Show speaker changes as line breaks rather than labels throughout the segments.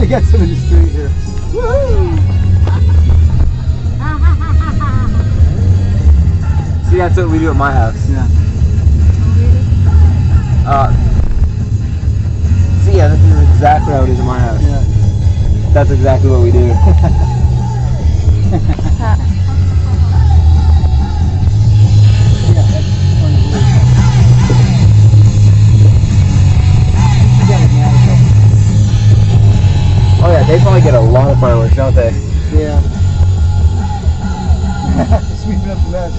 They got some in the street here. Woo!
See, that's what we do at my house.
Yeah.
See, yeah, this is exactly how it is in my house.
Yeah.
That's exactly what we do. Oh yeah, they probably get a lot of fireworks, don't they?
Yeah. Sweeping up the mess.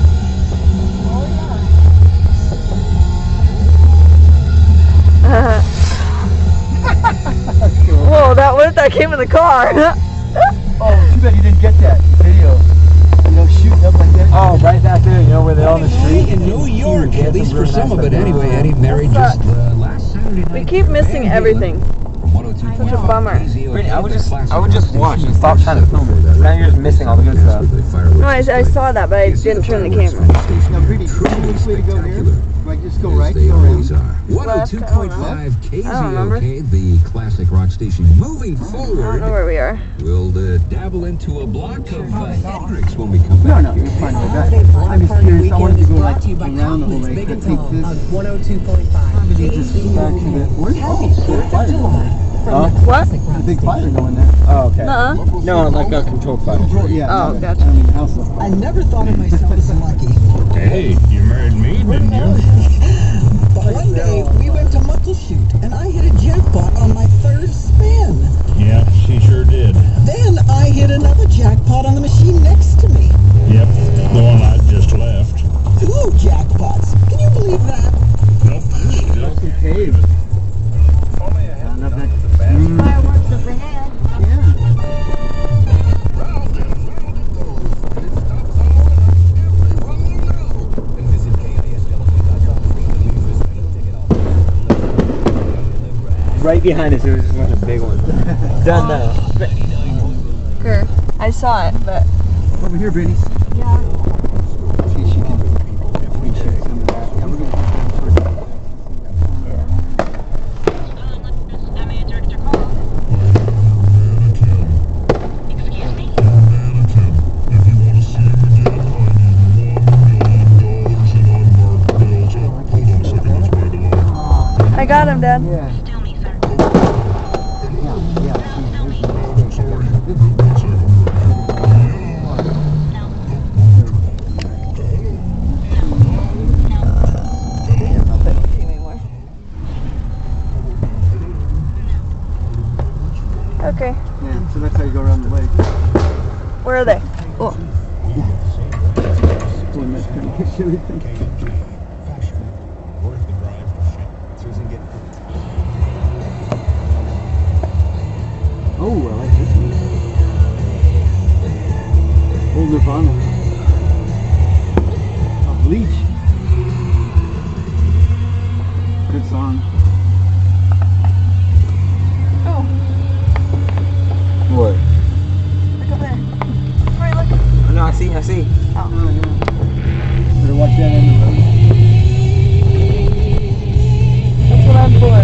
Cool. Whoa, that came in the car.
Oh, too bad you didn't get that video. You know, shooting up like that.
Oh, right back there, you know, where they're on the street.
In New York, at least for some of it anyway. Eddie married just last Saturday night.
We keep missing everything. Such a bummer.
Brittany, I would just watch and stop trying to film it. Now you're just missing all the good stuff.
No, I saw that, but I didn't turn the camera.
Now, Brittany, which way to go here? Like, just go right, go around.
102.5 KZOK, the classic rock station. Moving
I don't know
forward,
where we are.
we'll dabble into a block of Hendrix when we come back.
No, you're fine with that. I'm just curious. I wanted to go like around the whole lake. I think this.
102.5
Just back to the. Where's the fire going?
What?
The big fire going there.
Oh, okay.
Nuh-uh.
No, like a controlled fire.
Yeah.
Oh,
no,
gotcha.
I mean, the house is
I never thought of myself as lucky.
Hey, you married me, didn't you?
But one day, we went to Muckleshoot, and I hit a jackpot on my third spin.
Yeah, she sure did.
Then I hit another jackpot on the machine next to me.
Yep, the one I just left.
2 jackpots. Can you believe that?
Nope, still
okay.
Fireworks up ahead.
Right behind us, there was just a bunch of big ones. Done now.
Sure. I saw it, but
Over here, Brittany.
Yeah.
See, she can appreciate some of that. Yeah, we're gonna
I got him, Dad.
Yeah.
Okay.
Yeah, so that's how you go around the lake.
Where are they? Oh.
Cool, that's pretty much everything. Oh, I like this one. Old Nirvana. Bleach. Good song.
Oh,
What?
look up there. Tory, look.
No, I see.
Oh, yeah. Better watch that on the road.
That's what I'm for.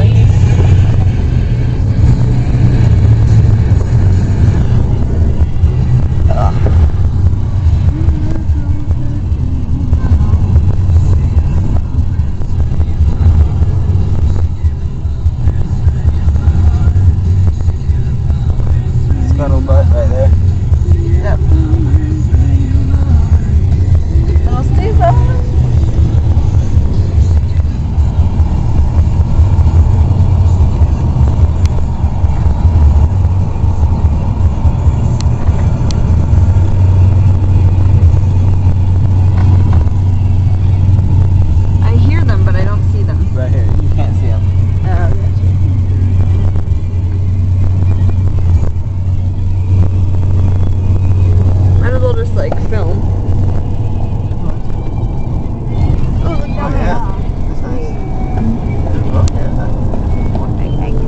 Scuttle butt right there.
Yep. I'll stay there. I hear them, but I don't see them.
Right here. You can't see them.
Oh, gotcha. Might as well just like film. Oh, look down there.
That's nice.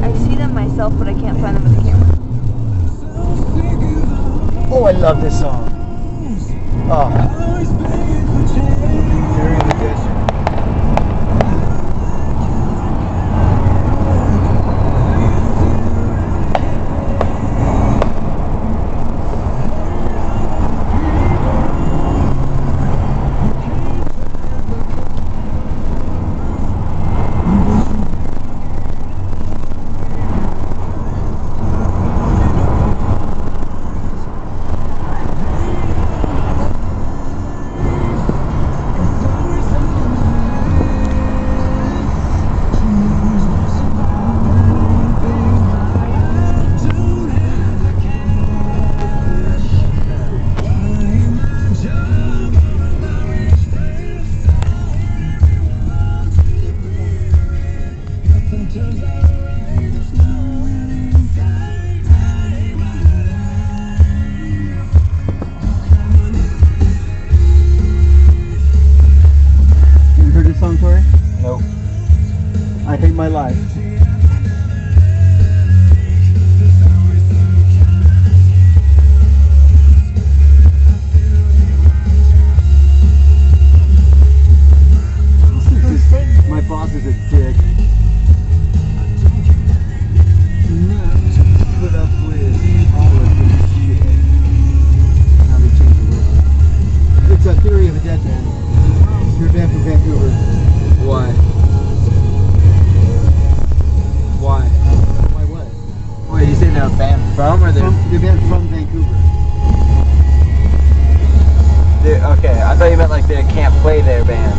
I see them myself, but I can't find them with the camera.
Oh, I love this song. Oh. Carry the desert.
mean they're banned from, or they're
banned from Vancouver.
okay? I thought you meant like they can't play their band.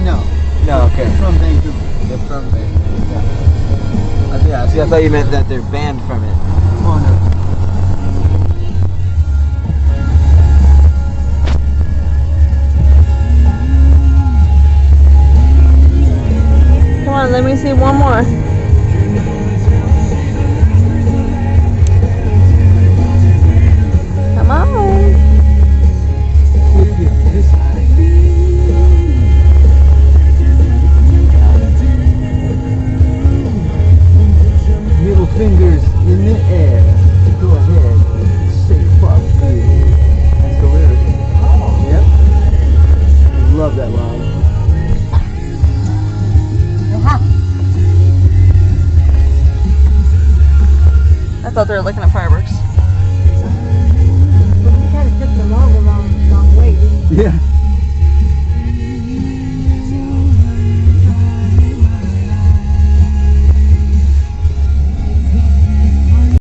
No.
No, okay.
They're from Vancouver.
They're from Vancouver. Yeah. See, I thought you meant that they're banned from it.
Oh no.
Come on, let me see one more. Come on.
Middle fingers in the air. Go ahead. Say fuck you. That's the lyric. Yep. Love that line.
I thought they were looking at fireworks.
You kind of took the long way.
Yeah.